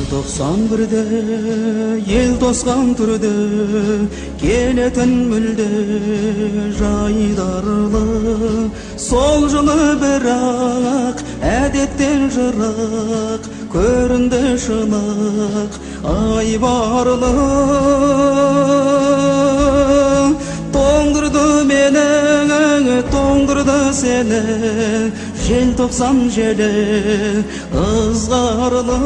91'de ел тосқан түрде келетін мүлде жайдарлы сол жылы бірақ әдеттен жырақ көрінді шынық айбарлы тоңдырды мені тоңдырды сені желтоқсан желі ызғарлы